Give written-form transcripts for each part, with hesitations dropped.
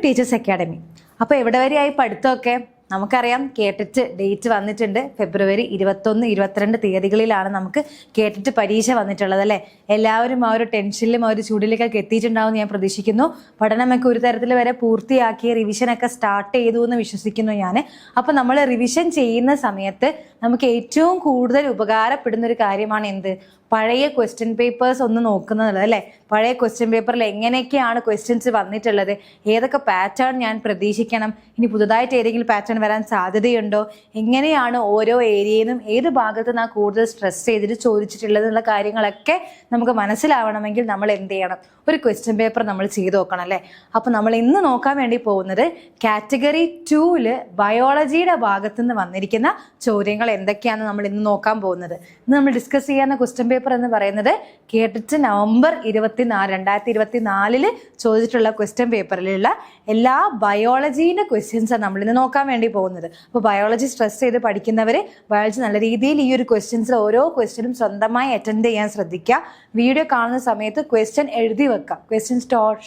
Teachers academy. അപ്പോൾ എവിടെ വരെയായി പഠിത്തമൊക്കെ? നമുക്കറിയാം കേട്ടിട്ട് ഡേറ്റ് വന്നിട്ടുണ്ട്. ഫെബ്രുവരി 21, 22 തീയതികളിലാണ് നമുക്ക് കേട്ടിട്ട് പരീക്ഷ വന്നിട്ടുള്ളത് അല്ലേ. എല്ലാവരും ആ ഒരു ടെൻഷനിലും ആ ഒരു ചൂടിലേക്കൊക്കെ എത്തിയിട്ടുണ്ടാവും ഞാൻ പ്രതീക്ഷിക്കുന്നു. പഠനമൊക്കെ ഒരു തരത്തിൽ വരെ പൂർത്തിയാക്കി റിവിഷനൊക്കെ സ്റ്റാർട്ട് ചെയ്തു എന്ന് വിശ്വസിക്കുന്നു ഞാൻ. അപ്പോൾ നമ്മൾ റിവിഷൻ ചെയ്യുന്ന സമയത്ത് നമുക്ക് ഏറ്റവും കൂടുതൽ ഉപകാരപ്പെടുന്ന ഒരു കാര്യമാണ് എന്ത്? പഴയ ക്വസ്റ്റ്യൻ പേപ്പേഴ്സ് ഒന്ന് നോക്കുന്നത് അല്ലേ. പഴയ ക്വസ്റ്റ്യൻ പേപ്പറിൽ എങ്ങനെയൊക്കെയാണ് ക്വസ്റ്റ്യൻസ് വന്നിട്ടുള്ളത്, ഏതൊക്കെ പാറ്റേൺ ഞാൻ പ്രതീക്ഷിക്കണം, ഇനി പുതുതായിട്ട് ഏതെങ്കിലും പാറ്റേൺ വരാൻ സാധ്യതയുണ്ടോ, എങ്ങനെയാണ് ഓരോ ഏരിയയിൽ നിന്നും ഏത് ഭാഗത്ത് നിന്നാണ് കൂടുതൽ സ്ട്രെസ് ചെയ്തിട്ട് ചോദിച്ചിട്ടുള്ളത് എന്നുള്ള കാര്യങ്ങളൊക്കെ നമുക്ക് മനസ്സിലാവണമെങ്കിൽ നമ്മൾ എന്ത് ചെയ്യണം? ഒരു ക്വസ്റ്റ്യൻ പേപ്പർ നമ്മൾ ചെയ്ത് നോക്കണം അല്ലേ. അപ്പോൾ നമ്മൾ ഇന്ന് നോക്കാൻ വേണ്ടി പോകുന്നത് കാറ്റഗറി 2 ബയോളജിയുടെ ഭാഗത്ത് നിന്ന് വന്നിരിക്കുന്ന ചോദ്യങ്ങൾ എന്തൊക്കെയാണെന്ന് നമ്മൾ ഇന്ന് നോക്കാൻ പോകുന്നത്. ഇന്ന് നമ്മൾ ഡിസ്കസ് ചെയ്യുന്ന ക്വസ്റ്റ്യൻ പേപ്പർ എന്ന് പറയുന്നത് കേട്ടിട്ട് നവംബർ 24, 2024 ചോദിച്ചിട്ടുള്ള ക്വസ്റ്റ്യൻ പേപ്പറിലുള്ള എല്ലാ ബയോളജീൻ്റെ ക്വസ്റ്റ്യൻസാണ് നമ്മൾ ഇന്ന് നോക്കാൻ വേണ്ടി പോകുന്നത്. അപ്പോൾ ബയോളജി സ്ട്രെസ് ചെയ്ത് പഠിക്കുന്നവർ ബയോളജി നല്ല രീതിയിൽ ഈ ഒരു ക്വസ്റ്റ്യൻസിൽ ഓരോ ക്വസ്റ്റ്യനും സ്വന്തമായി അറ്റൻഡ് ചെയ്യാൻ ശ്രദ്ധിക്കുക. വീഡിയോ കാണുന്ന സമയത്ത് ക്വസ്റ്റ്യൻ എഴുതി വെക്കുക. ക്വസ്റ്റ്യൻ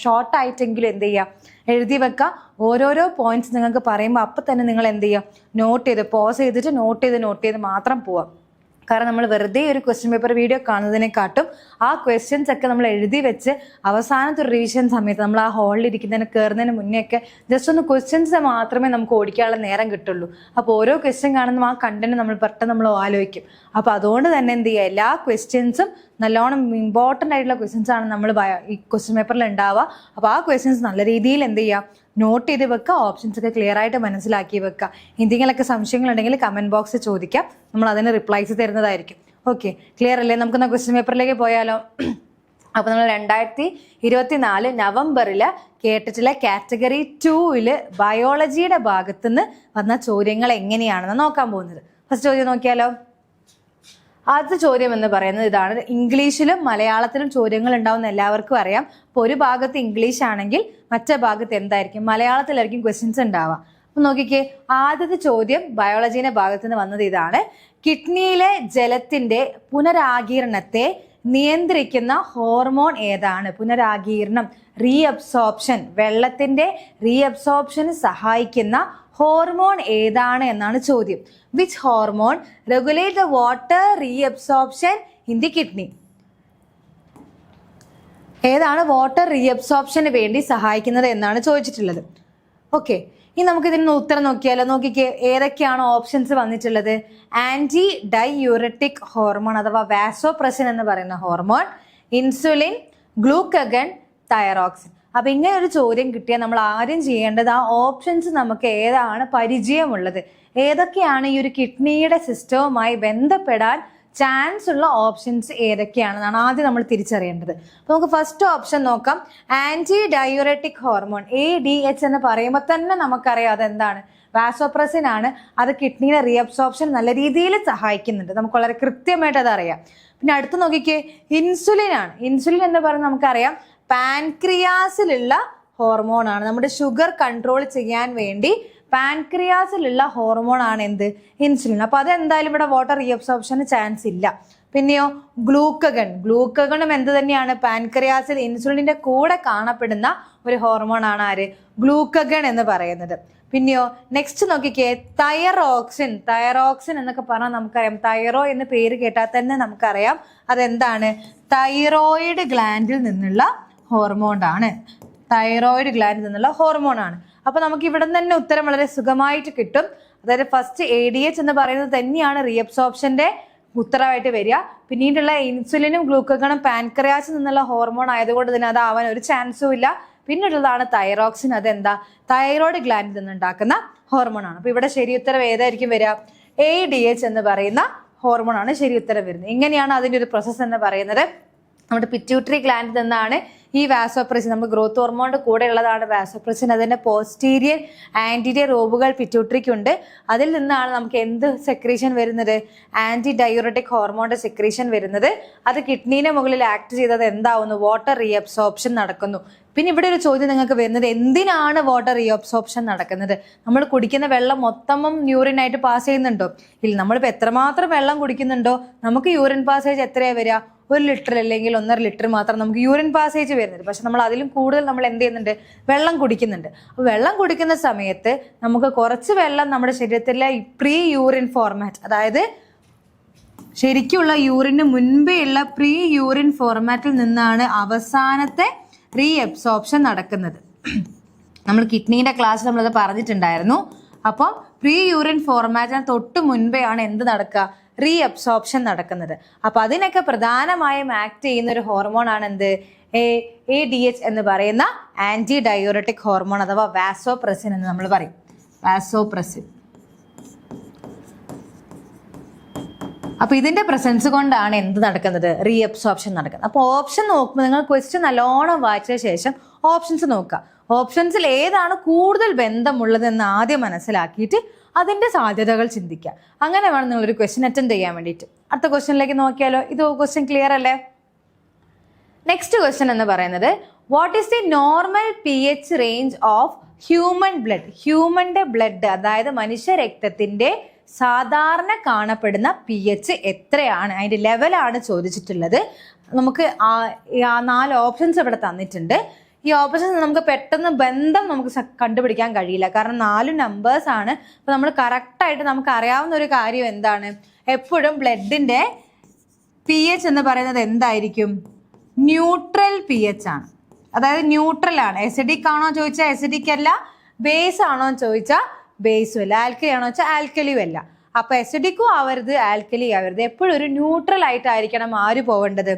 ഷോർട്ട് ആയിട്ടെങ്കിലും എന്ത് ചെയ്യുക? എഴുതി വെക്കുക. ഓരോരോ പോയിന്റ്സ് നിങ്ങൾക്ക് പറയുമ്പോൾ അപ്പം തന്നെ നിങ്ങൾ എന്ത് ചെയ്യുക? നോട്ട് ചെയ്ത് പോസ് ചെയ്തിട്ട് നോട്ട് ചെയ്ത് മാത്രം പോവാം. കാരണം നമ്മൾ വെറുതെ ഒരു ക്വസ്റ്റ്യൻ പേപ്പർ വീഡിയോ കാണുന്നതിനെക്കാട്ടും ആ ക്വസ്റ്റ്യൻസ് ഒക്കെ നമ്മൾ എഴുതി വെച്ച് അവസാനത്തെ ഒരു റിവിഷൻ സമയത്ത് നമ്മൾ ആ ഹാളിൽ ഇരിക്കുന്നതിന് കയറുന്നതിന് മുന്നേ ഒക്കെ ജസ്റ്റ് ഒന്ന് ക്വസ്റ്റ്യൻസ് മാത്രമേ നമുക്ക് ഓടിക്കാനുള്ള നേരം കിട്ടുള്ളൂ. അപ്പോൾ ഓരോ ക്വസ്റ്റ്യൻ കാണുന്ന ആ കണ്ടന്റ് നമ്മൾ പെട്ടെന്ന് നമ്മൾ ആലോചിക്കും. അപ്പോൾ അതുകൊണ്ട് തന്നെ എന്ത് ചെയ്യുക? എല്ലാ ക്വസ്റ്റ്യൻസും നല്ലോണം ഇമ്പോർട്ടൻ്റ് ആയിട്ടുള്ള ക്വസ്റ്റ്യൻസ് ആണ് നമ്മൾ ഈ ക്വസ്റ്റ്യൻ പേപ്പറിൽ ഉണ്ടാവുക. അപ്പോൾ ആ ക്വസ്റ്റ്യൻസ് നല്ല രീതിയിൽ എന്ത് ചെയ്യുക? നോട്ട് ചെയ്ത് വെക്കുക. ഓപ്ഷൻസ് ഒക്കെ ക്ലിയർ ആയിട്ട് മനസ്സിലാക്കി വെക്കുക. എന്തെങ്കിലുമൊക്കെ സംശയങ്ങളുണ്ടെങ്കിൽ കമൻറ്റ് ബോക്സിൽ ചോദിക്കാം, നമ്മൾ അതിന് റിപ്ലൈസ് തരുന്നതായിരിക്കും. ഓക്കെ, ക്ലിയർ അല്ലേ? നമുക്ക് ക്വസ്റ്റ്യൻ പേപ്പറിലേക്ക് പോയാലോ? അപ്പോൾ നമ്മൾ 2024 നവംബറിൽ കേട്ടിട്ടുള്ള കാറ്റഗറി 2 ബയോളജിയുടെ ഭാഗത്തുനിന്ന് വന്ന ചോദ്യങ്ങൾ എങ്ങനെയാണെന്ന് നോക്കാൻ പോകുന്നത്. ഫസ്റ്റ് ചോദ്യം നോക്കിയാലോ. ആദ്യത്തെ ചോദ്യം എന്ന് പറയുന്നത് ഇതാണ്. ഇംഗ്ലീഷിലും മലയാളത്തിലും ചോദ്യങ്ങൾ ഉണ്ടാവുന്ന എല്ലാവർക്കും അറിയാം. അപ്പോൾ ഒരു ഭാഗത്ത് ഇംഗ്ലീഷ് ആണെങ്കിൽ മറ്റേ ഭാഗത്ത് എന്തായിരിക്കും? മലയാളത്തിലായിരിക്കും ക്വസ്റ്റ്യൻസ് ഉണ്ടാവുക. അപ്പം നോക്കിക്കേ, ആദ്യത്തെ ചോദ്യം ബയോളജീന്റെ ഭാഗത്ത് നിന്ന് വന്നത് ഇതാണ്. കിഡ്നിയിലെ ജലത്തിന്റെ പുനരാഗീരണത്തെ നിയന്ത്രിക്കുന്ന ഹോർമോൺ ഏതാണ്? പുനരാഗീരണം, റീഅബ്സോർപ്ഷൻ, വെള്ളത്തിന്റെ റീഅബ്സോർപ്ഷന് സഹായിക്കുന്ന ഹോർമോൺ ഏതാണ് എന്നാണ് ചോദ്യം. Which hormone regulate the water reabsorption in the kidney? ഏതാണ് വാട്ടർ റീഅബ്സോർപ്ഷന് വേണ്ടി സഹായിക്കുന്നത് എന്നാണ് ചോദിച്ചിട്ടുള്ളത്. ഓക്കെ, ഇനി നമുക്ക് ഇതിന് ഉത്തരം നോക്കിയാലോ. നോക്കിക്കേ, ഏതൊക്കെയാണ് ഓപ്ഷൻസ് വന്നിട്ടുള്ളത്? ആന്റി ഡൈയൂററ്റിക് ഹോർമോൺ അഥവാ വാസോപ്രസിൻ എന്ന് പറയുന്ന ഹോർമോൺ, ഇൻസുലിൻ, ഗ്ലൂക്കഗൺ, തൈറോക്സിൻ. അപ്പൊ ഇങ്ങനെ ഒരു ചോദ്യം കിട്ടിയാൽ നമ്മൾ ആദ്യം ചെയ്യേണ്ടത് ആ ഓപ്ഷൻസ് നമുക്ക് ഏതാണ് പരിചയമുള്ളത്, ഏതൊക്കെയാണ് ഈ ഒരു കിഡ്നിയുടെ സിസ്റ്റവുമായി ബന്ധപ്പെടാൻ ചാൻസ് ഉള്ള ഓപ്ഷൻസ് ഏതൊക്കെയാണെന്നാണ് ആദ്യം നമ്മൾ തിരിച്ചറിയേണ്ടത്. അപ്പൊ നമുക്ക് ഫസ്റ്റ് ഓപ്ഷൻ നോക്കാം. ആന്റി ഡയൂററ്റിക് ഹോർമോൺ, ADH എന്ന് പറയുമ്പോൾ തന്നെ നമുക്കറിയാം അതെന്താണ്? വാസോപ്രസിൻ ആണ്. അത് കിഡ്നിയുടെ റീഅബ്സോർപ്ഷൻ നല്ല രീതിയിൽ സഹായിക്കുന്നുണ്ട്. നമുക്ക് വളരെ കൃത്യമായിട്ട് അത് അറിയാം. പിന്നെ അടുത്ത് നോക്കിക്കേ, ഇൻസുലിൻ ആണ്. ഇൻസുലിൻ എന്ന് പറയുന്നത് നമുക്കറിയാം പാൻക്രിയാസിലുള്ള ഹോർമോൺ ആണ്. നമ്മുടെ ഷുഗർ കൺട്രോൾ ചെയ്യാൻ വേണ്ടി പാൻക്രിയാസിലുള്ള ഹോർമോൺ ആണ് എന്ത്? ഇൻസുലിൻ. അപ്പൊ അതെന്തായാലും ഇവിടെ വാട്ടർ റീഅബ്സോർപ്ഷന് ചാൻസ് ഇല്ല. പിന്നെയോ ഗ്ലൂക്കഗൺ. ഗ്ലൂക്കഗണും എന്ത് തന്നെയാണ്? പാൻക്രിയാസിൽ ഇൻസുലിന്റെ കൂടെ കാണപ്പെടുന്ന ഒരു ഹോർമോൺ ആണ് ആര്? ഗ്ലൂക്കഗൺ എന്ന് പറയുന്നത്. പിന്നെയോ നെക്സ്റ്റ് നോക്കിക്കേ, തൈറോക്സിൻ. തൈറോക്സിൻ എന്നൊക്കെ പറഞ്ഞാൽ നമുക്കറിയാം, തൈറോ എന്ന് പേര് കേട്ടാൽ തന്നെ നമുക്കറിയാം അതെന്താണ്? തൈറോയിഡ് ഗ്ലാൻഡിൽ നിന്നുള്ള ഹോർമോൺ ആണ്. തൈറോയിഡ് ഗ്ലാൻഡിൽ നിന്നുള്ള ഹോർമോൺ ആണ്. അപ്പൊ നമുക്ക് ഇവിടെ തന്നെ ഉത്തരം വളരെ സുഖമായിട്ട് കിട്ടും. അതായത് ഫസ്റ്റ് ADH എന്ന് പറയുന്നത് തന്നെയാണ് റീഅബ്സോർപ്ഷന്റെ ഉത്തരവായിട്ട് വരിക. പിന്നീടുള്ള ഇൻസുലിനും ഗ്ലൂക്കഗണും പാൻക്രിയാസിൽ നിന്നുള്ള ഹോർമോൺ ആയതുകൊണ്ട് തന്നെ അതാവാൻ ഒരു ചാൻസും ഇല്ല. പിന്നീടുള്ളതാണ് തൈറോക്സിൻ. അതെന്താ? തൈറോയിഡ് ഗ്ലാൻഡിൽ നിന്നുണ്ടാക്കുന്ന ഹോർമോൺ ആണ്. അപ്പൊ ഇവിടെ ശരി ഉത്തരം ഏതായിരിക്കും വരിക? ADH എന്ന് പറയുന്ന ഹോർമോൺ ആണ് ശരി ഉത്തരം വരുന്നത്. ഇങ്ങനെയാണ് അതിന്റെ ഒരു പ്രോസസ്സ് എന്ന് പറയുന്നത്. നമ്മുടെ പിറ്റ്യൂട്ടറി ഗ്ലാൻഡിൽ നിന്നാണ് ഈ വാസോപ്രസിൻ, നമ്മുടെ ഗ്രോത്ത് ഹോർമോണിന്റെ കൂടെ ഉള്ളതാണ് വാസോപ്രസിൻ. അതിന്റെ പോസ്റ്റീരിയർ ആന്റീരിയർ ലോബുകൾ പിറ്റ്യൂട്ടറിക്കുണ്ട്. അതിൽ നിന്നാണ് നമുക്ക് എന്ത് സെക്രീഷൻ വരുന്നത്? ആന്റി ഡയൂററ്റിക് ഹോർമോണിന്റെ സെക്രീഷൻ വരുന്നത്. അത് കിഡ്നീനെ മുകളിൽ ആക്ട് ചെയ്തത് എന്താവുന്നു? വാട്ടർ റീഅബ്സോർപ്ഷൻ നടക്കുന്നു. പിന്നെ ഇവിടെ ഒരു ചോദ്യം നിങ്ങൾക്ക് വരുന്നത്, എന്തിനാണ് വാട്ടർ റീഅബ്സോർപ്ഷൻ നടക്കുന്നത്? നമ്മൾ കുടിക്കുന്ന വെള്ളം മൊത്തം യൂറിനായിട്ട് പാസ് ചെയ്യുന്നുണ്ടോ? ഇല്ല. നമ്മളിപ്പോൾ എത്രമാത്രം വെള്ളം കുടിക്കുന്നുണ്ടോ നമുക്ക് യൂറിൻ പാസേജ് എത്രയാണ് വരിക? 1 ലിറ്റർ അല്ലെങ്കിൽ 1.5 ലിറ്റർ മാത്രം നമുക്ക് യൂറിൻ പാസേജ് വരുന്നത്. പക്ഷെ നമ്മൾ അതിലും കൂടുതൽ നമ്മൾ എന്ത് ചെയ്യുന്നുണ്ട്, വെള്ളം കുടിക്കുന്നുണ്ട്. അപ്പോൾ വെള്ളം കുടിക്കുന്ന സമയത്ത് നമുക്ക് കുറച്ച് വെള്ളം നമ്മുടെ ശരീരത്തിലെ പ്രീ യൂറിൻ ഫോർമാറ്റ്, അതായത് ശരിക്കുള്ള യൂറിന് മുൻപേ ഉള്ള പ്രീ യൂറിൻ ഫോർമാറ്റിൽ നിന്നാണ് അവസാനത്തെ റീഅബ്സോർപ്ഷൻ നടക്കുന്നത്. നമ്മൾ കിഡ്നീൻ്റെ ക്ലാസ്സിൽ നമ്മളത് പറഞ്ഞിട്ടുണ്ടായിരുന്നു. അപ്പം പ്രീ യൂറിൻ ഫോർമാറ്റിന് തൊട്ട് മുൻപേ ആണ് എന്ത് നടക്കുക, റീഅബ്സോർപ്ഷൻ നടക്കുന്നത്. അപ്പം അതിനൊക്കെ പ്രധാനമായും ആക്ട് ചെയ്യുന്ന ഒരു ഹോർമോൺ ആണ് എന്ത്, ADH എന്ന് പറയുന്ന ആന്റി ഡയോററ്റിക് ഹോർമോൺ അഥവാ വാസോപ്രസിൻ എന്ന് നമ്മൾ പറയും. വാസോപ്രസിൻ. അപ്പൊ ഇതിന്റെ പ്രസൻസ് കൊണ്ടാണ് എന്ത് നടക്കുന്നത്, റീഅബ്സോർപ്ഷൻ നടക്കുന്നത്. അപ്പൊ ഓപ്ഷൻ നോക്കുമ്പോൾ നിങ്ങൾ ക്വസ്റ്റ്യൻ നല്ലോണം വായിച്ച ശേഷം ഓപ്ഷൻസ് നോക്കുക. ഓപ്ഷൻസിൽ ഏതാണ് കൂടുതൽ ബന്ധമുള്ളതെന്ന് ആദ്യം മനസ്സിലാക്കിയിട്ട് അതിന്റെ സാധ്യതകൾ ചിന്തിക്കുക. അങ്ങനെ വേണം നിങ്ങളൊരു ക്വസ്റ്റ്യൻ അറ്റൻഡ് ചെയ്യാൻ വേണ്ടിയിട്ട്. അടുത്ത ക്വസ്റ്റ്യനിലേക്ക് നോക്കിയാലോ. ഇത് ക്വസ്റ്റ്യൻ ക്ലിയർ അല്ലേ? നെക്സ്റ്റ് ക്വസ്റ്റ്യൻ എന്ന് പറയുന്നത്, what is the normal pH range of human blood? ഹ്യൂമന്റെ ബ്ലഡ്, അതായത് മനുഷ്യ രക്തത്തിന്റെ സാധാരണ കാണപ്പെടുന്ന pH എത്രയാണ്, അതിന്റെ ലെവലാണ് ചോദിച്ചിട്ടുള്ളത്. നമുക്ക് 4 ഓപ്ഷൻസ് ഇവിടെ തന്നിട്ടുണ്ട്. ഈ ഓപ്ഷൻസ് നമുക്ക് പെട്ടെന്ന് ബന്ധം നമുക്ക് കണ്ടുപിടിക്കാൻ കഴിയില്ല, കാരണം 4 നമ്പേഴ്സ് ആണ്. അപ്പൊ നമ്മൾ കറക്റ്റായിട്ട് നമുക്ക് അറിയാവുന്ന ഒരു കാര്യം എന്താണ്, എപ്പോഴും ബ്ലഡിന്റെ pH എന്ന് പറയുന്നത് എന്തായിരിക്കും, ന്യൂട്രൽ pH ആണ്. അതായത് ന്യൂട്രൽ ആണ്. എസിഡിക് ആണോ ചോദിച്ചാൽ എസിഡിക് അല്ല, ബേസ് ആണോ ചോദിച്ചാൽ ബേസും അല്ല, ആൽക്കലി ആണോ വെച്ചാൽ ആൽക്കലിയും അല്ല. അപ്പൊ എസിഡിക്കും ആവരുത്, ആൽക്കലി ആവരുത്. എപ്പോഴും ഒരു ന്യൂട്രൽ ആയിട്ടായിരിക്കണം ആര് പോവേണ്ടത്,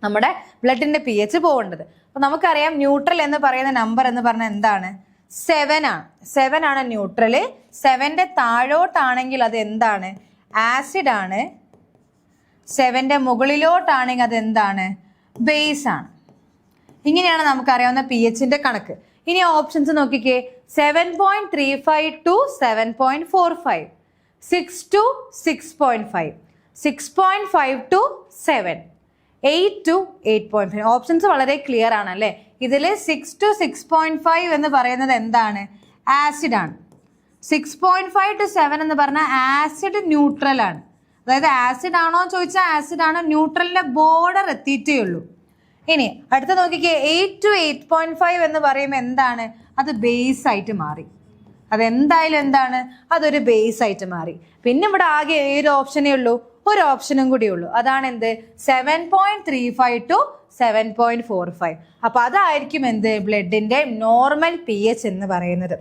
നമ്മുടെ ബ്ലഡിന്റെ pH പോവേണ്ടത്. അപ്പൊ നമുക്കറിയാം ന്യൂട്രൽ എന്ന് പറയുന്ന നമ്പർ എന്ന് പറഞ്ഞാൽ എന്താണ്, 7 ആണ്. 7 ആണ് ന്യൂട്രല്. 7ന്റെ താഴോട്ടാണെങ്കിൽ അത് എന്താണ്, ആസിഡ് ആണ്. 7ന്റെ മുകളിലോട്ടാണെങ്കിൽ അത് എന്താണ്, ബേസ് ആണ്. ഇങ്ങനെയാണ് നമുക്കറിയാവുന്ന pHന്റെ കണക്ക്. ഇനി ഓപ്ഷൻസ് നോക്കിക്കേ. 7.35 to 7.45, 6 to 6.5, 6.5 to 7, 8 to 8.5. Options വളരെ ക്ലിയർ ആണ് അല്ലേ. ഇതിൽ 6 to 6.5 എന്ന് പറയുന്നത് എന്താണ്, ആസിഡ് ആണ്. 6.5 to 7 എന്ന് പറഞ്ഞാൽ ആസിഡ് ന്യൂട്രൽ ആണ്. അതായത് ആസിഡ് ആണോ ചോദിച്ചാൽ ആസിഡ് ആണ്, ന്യൂട്രലിന്റെ ബോർഡർ എത്തിയിട്ടേ ഉള്ളൂ. ഇനി അടുത്ത നോക്കിക്കേ. 8 to 8.5 എന്ന് പറയുമ്പോൾ എന്താണ്, അത് ബേസ് ആയിട്ട് മാറി. അതെന്തായാലും എന്താണ്, അതൊരു ബേസ് ആയിട്ട് മാറി. പിന്നെ ഇവിടെ ആകെ ഏത് ഓപ്ഷനേ ഉള്ളൂ, ഒരു ഓപ്ഷനും കൂടി ഉള്ളൂ. അതാണ് എന്ത്, 7.35 to 7.45. അപ്പൊ അതായിരിക്കും എന്ത്, ബ്ലഡിന്റെ നോർമൽ pH എന്ന് പറയുന്നത്.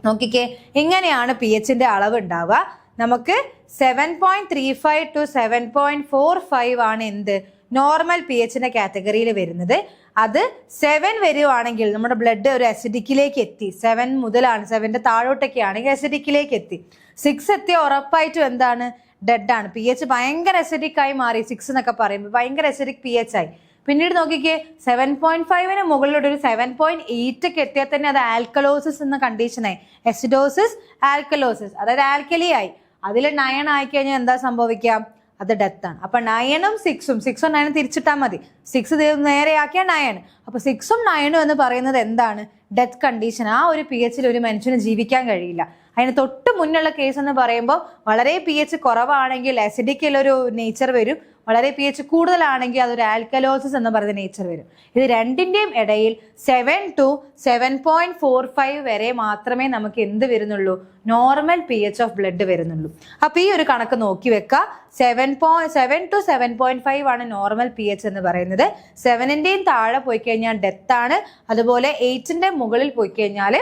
നോക്കിക്കേ, ഇങ്ങനെയാണ് pHന്റെ അളവ് ഉണ്ടാവുക. നമുക്ക് 7.35 to 7.45 ആണ് എന്ത്, നോർമൽ pHന്റെ കാറ്റഗറിയിൽ വരുന്നത്. അത് 7 വരുവാണെങ്കിൽ നമ്മുടെ ബ്ലഡ് ഒരു അസിഡിക്കിലേക്ക് എത്തി. 7 മുതലാണ്, 7ന്റെ താഴോട്ടൊക്കെ ആണെങ്കിൽ അസിഡിക്കിലേക്ക് എത്തി. 6 എത്തിയ ഉറപ്പായിട്ടും എന്താണ്, ഡെഡ് ആണ്. pH ഭയങ്കര അസിഡിക് ആയി മാറി. 6 എന്നൊക്കെ പറയുമ്പോൾ ഭയങ്കര അസിഡിക് pH ആയി. പിന്നീട് നോക്കിക്കേ, 7.5ന് മുകളിലോട്ട് ഒരു 7.8 ഒക്കെ എത്തിയാൽ തന്നെ അത് ആൽക്കലോസിസ് എന്ന കണ്ടീഷനായി. എസിഡോസിസ്, ആൽക്കലോസിസ്, അതായത് ആൽക്കലി ആയി. അതിൽ 9 ആയിക്കഴിഞ്ഞാൽ എന്താ സംഭവിക്കാം, അത് ഡെത്ത് ആണ്. അപ്പൊ 9ഉം 6ഉം 6ഉം 9ഉം തിരിച്ചിട്ടാൽ മതി. 6 നേരെയാക്കിയാൽ 9. അപ്പൊ 6ഉം 9ഉം എന്ന് പറയുന്നത് എന്താണ്, ഡെത്ത് കണ്ടീഷൻ. ആ ഒരു pHൽ ഒരു മനുഷ്യന് ജീവിക്കാൻ കഴിയില്ല. അതിന് തൊട്ട് മുന്നുള്ള കേസ് എന്ന് പറയുമ്പോൾ വളരെ pH കുറവാണെങ്കിൽ അസിഡിക്കുള്ളൊരു നേച്ചർ വരും, വളരെ pH കൂടുതലാണെങ്കിൽ അതൊരു ആൽക്കലോസിസ് എന്ന് പറയുന്ന നേച്ചർ വരും. ഇത് രണ്ടിന്റെയും ഇടയിൽ 7 to 7.45 വരെ മാത്രമേ നമുക്ക് എന്ത് വരുന്നുള്ളൂ, നോർമൽ pH ഓഫ് ബ്ലഡ് വരുന്നുള്ളൂ. അപ്പൊ ഈ ഒരു കണക്ക് നോക്കി വെക്കുക. 7 to 7.5 ആണ് നോർമൽ pH എന്ന് പറയുന്നത്. 7ന്റെയും താഴെ പോയി കഴിഞ്ഞാൽ ഡെത്ത് ആണ്. അതുപോലെ 8ന്റെ മുകളിൽ പോയി കഴിഞ്ഞാൽ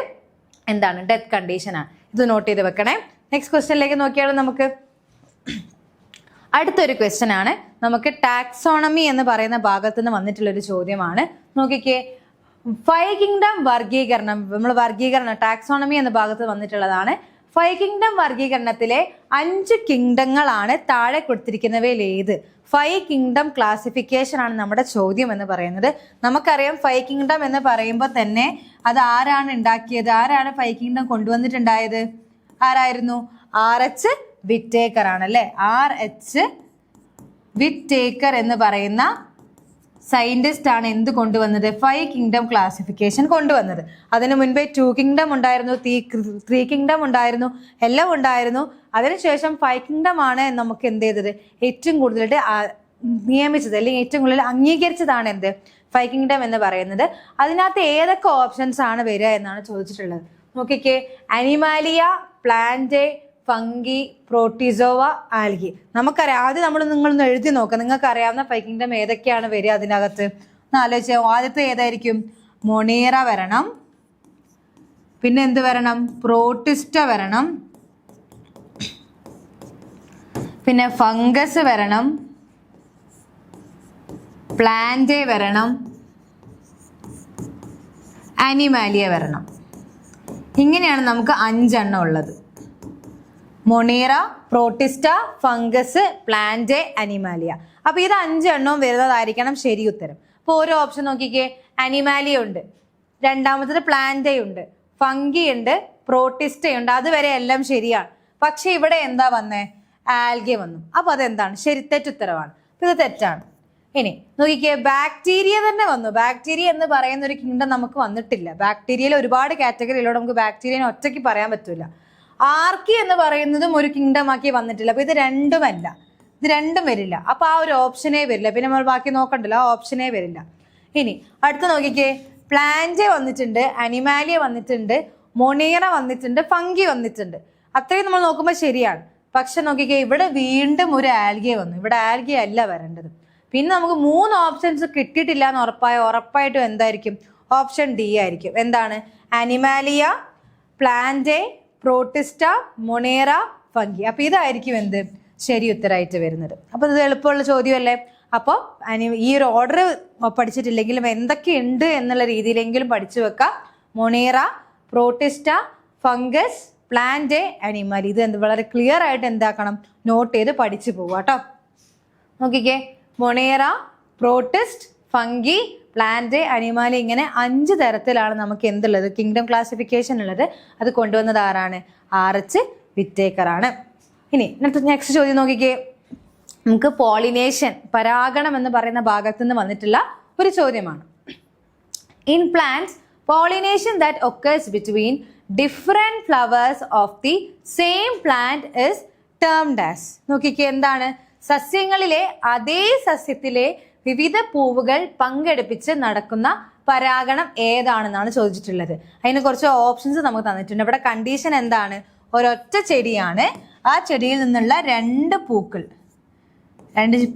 എന്താണ്, ഡെത്ത് കണ്ടീഷൻ ആണ്. ഇത് നോട്ട് ചെയ്ത് വെക്കണേ. നെക്സ്റ്റ് ക്വസ്റ്റ്യനിലേക്ക് നോക്കിയാലോ നമുക്ക്. അടുത്തൊരു ക്വസ്റ്റ്യൻ ആണ്. നമുക്ക് ടാക്സോണമി എന്ന് പറയുന്ന ഭാഗത്ത് നിന്ന് വന്നിട്ടുള്ളൊരു ചോദ്യമാണ്. നോക്കിക്കേ, 5 കിങ്ഡം വർഗീകരണം, നമ്മൾ വർഗീകരണം ടാക്സോണമി എന്ന ഭാഗത്ത് വന്നിട്ടുള്ളതാണ്. 5 കിങ്ഡം വർഗീകരണത്തിലെ 5 കിങ്ഡങ്ങളാണ് താഴെ കൊടുത്തിരിക്കുന്നവയിൽ ഏത്? 5 കിങ്ഡം ക്ലാസിഫിക്കേഷൻ ആണ് നമ്മുടെ ചോദ്യം എന്ന് പറയുന്നത്. നമുക്കറിയാം 5 കിങ്ഡം എന്ന് പറയുമ്പോൾ തന്നെ അത് ആരാണ് ഉണ്ടാക്കിയത്, ആരാണ് 5 കിങ്ഡം കൊണ്ടുവന്നിട്ടുണ്ടായത്, ആരായിരുന്നു? RH വിറ്റേക്കർ ആണല്ലേ. RH വിറ്റേക്കർ എന്ന് പറയുന്ന സയന്റിസ്റ്റ് ആണ് എന്ത് കൊണ്ടുവന്നത്, 5 കിങ്ഡം ക്ലാസിഫിക്കേഷൻ കൊണ്ടുവന്നത്. അതിനു മുൻപേ 2 കിങ്ഡം ഉണ്ടായിരുന്നു, 3 കിങ്ഡം ഉണ്ടായിരുന്നു, എല്ലാം ഉണ്ടായിരുന്നു. അതിനുശേഷം 5 കിങ്ഡം ആണ് നമുക്ക് എന്ത് ചെയ്തത്, ഏറ്റവും കൂടുതലായിട്ട് നിയമിച്ചത് അല്ലെങ്കിൽ ഏറ്റവും കൂടുതൽ അംഗീകരിച്ചതാണ് എന്ത് ഫൈവ് കിങ്ഡം എന്ന് പറയുന്നത്. അതിനകത്ത് ഏതൊക്കെ ഓപ്ഷൻസ് ആണ് വരിക എന്നാണ് ചോദിച്ചിട്ടുള്ളത്. നോക്കിക്കേ, അനിമാലിയ, പ്ലാന്റ്, ഫംഗി, പ്രോട്ടിസോവ, ആൽഗി. നമുക്കറിയാം. ആദ്യം നിങ്ങളൊന്ന് എഴുതി നോക്കാം. നിങ്ങൾക്ക് അറിയാവുന്ന ഫൈവ് കിങ്ഡം ഏതൊക്കെയാണ് വരിക അതിനകത്ത് ഒന്ന് ആലോചിച്ചാൽ. ആദ്യത്തെ ഏതായിരിക്കും? മൊണീറ വരണം, പിന്നെ എന്ത് വരണം? പ്രോട്ടിസ്റ്റ വരണം, പിന്നെ ഫംഗസ് വരണം, പ്ലാന്റ് വരണം, അനിമാലിയ വരണം. ഇങ്ങനെയാണ് നമുക്ക് 5 എണ്ണം ഉള്ളത്. Monera, Protista, fungus, plant, Animalia. അപ്പൊ ഇത് 5 എണ്ണവും വരുന്നതായിരിക്കണം ശരി ഉത്തരം. അപ്പൊ ഓരോ ഓപ്ഷൻ നോക്കിക്കേ. അനിമാലിയ ഉണ്ട്, രണ്ടാമത്തത് പ്ലാന്റ് ഉണ്ട്, ഫംഗി ഉണ്ട്, പ്രോട്ടിസ്റ്റ ഉണ്ട്. അതുവരെ എല്ലാം ശരിയാണ്. പക്ഷെ ഇവിടെ എന്താ വന്നേ? ആൽഗെ വന്നു. അപ്പൊ അതെന്താണ്? ശരി, തെറ്റുത്തരവാണ്. ഇത് തെറ്റാണ്. ഇനി നോക്കിക്കേ, ബാക്ടീരിയ തന്നെ വന്നു. ബാക്ടീരിയ എന്ന് പറയുന്ന ഒരു കിങ്ഡം നമുക്ക് വന്നിട്ടില്ല. ബാക്ടീരിയയിൽ ഒരുപാട് കാറ്റഗറിയിലൂടെ നമുക്ക് ബാക്ടീരിയനെ ഒറ്റയ്ക്ക് പറയാൻ പറ്റില്ല. ആർക്കി എന്ന് പറയുന്നതും ഒരു കിങ്ഡം ആക്കി വന്നിട്ടില്ല. അപ്പൊ ഇത് രണ്ടുമല്ല, ഇത് രണ്ടും വരില്ല. അപ്പൊ ആ ഒരു ഓപ്ഷനേ വരില്ല. പിന്നെ നമ്മൾ ബാക്കി നോക്കണ്ടല്ലോ, ആ ഓപ്ഷനേ വരില്ല. ഇനി അടുത്ത് നോക്കിക്കേ, പ്ലാന്റ് വന്നിട്ടുണ്ട്, അനിമാലിയ വന്നിട്ടുണ്ട്, മൊണീറ വന്നിട്ടുണ്ട്, ഫംഗി വന്നിട്ടുണ്ട്. അത്രയും നമ്മൾ നോക്കുമ്പോൾ ശരിയാണ്. പക്ഷെ നോക്കിക്കേ, ഇവിടെ വീണ്ടും ഒരു ആൽഗെ വന്നു. ഇവിടെ ആൽഗെ അല്ല വരേണ്ടത്. പിന്നെ നമുക്ക് 3 ഓപ്ഷൻസ് കിട്ടിയിട്ടില്ല എന്ന് ഉറപ്പായിട്ടും എന്തായിരിക്കും? ഓപ്ഷൻ ഡി ആയിരിക്കും. എന്താണ്? Animalia, plant, protista, Monera, fungi. അപ്പൊ ഇതായിരിക്കും എന്ത് ശരി ഉത്തരമായിട്ട് വരുന്നത്. അപ്പൊ ഇത് എളുപ്പമുള്ള ചോദ്യമല്ലേ? അപ്പോൾ ഈ ഒരു ഓർഡർ പഠിച്ചിട്ടില്ലെങ്കിലും എന്തൊക്കെയുണ്ട് എന്നുള്ള രീതിയിലെങ്കിലും പഠിച്ചു വെക്കാം. Monera, Protista, fungus, plant, Animalia. ഇത് വളരെ ക്ലിയർ ആയിട്ട് എന്താക്കണം? നോട്ട് ചെയ്ത് പഠിച്ചു പോവുക കേട്ടോ. നോക്കിക്കേ, മൊണീറ, പ്രോട്ടിസ്റ്റ്, ഫംഗി, പ്ലാന്റ്, അനിമാലി, ഇങ്ങനെ 5 തരത്തിലാണ് നമുക്ക് എന്തുള്ളത്? കിങ്ഡം ക്ലാസിഫിക്കേഷൻ ഉള്ളത്. അത് കൊണ്ടുവന്നത് ആരാണ്? RH വിറ്റേക്കർ ആണ്. ഇനി നെക്സ്റ്റ് ചോദ്യം നോക്കിക്കേ. നമുക്ക് പോളിനേഷൻ, പരാഗണം എന്ന് പറയുന്ന ഭാഗത്തു നിന്ന് വന്നിട്ടുള്ള ഒരു ചോദ്യമാണ്. In plants, pollination that occurs between different flowers of the same plant is termed as. നോക്കിക്കേ, എന്താണ്? സസ്യങ്ങളിലെ അതേ സസ്യത്തിലെ വിവിധ പൂവുകൾ പങ്കെടുപ്പിച്ച് നടക്കുന്ന പരാഗണം ഏതാണെന്നാണ് ചോദിച്ചിട്ടുള്ളത്. അതിന് കുറച്ച് ഓപ്ഷൻസ് നമുക്ക് തന്നിട്ടുണ്ട്. ഇവിടെ കണ്ടീഷൻ എന്താണ്? ഒരൊറ്റ ചെടിയാണ്, ആ ചെടിയിൽ നിന്നുള്ള 2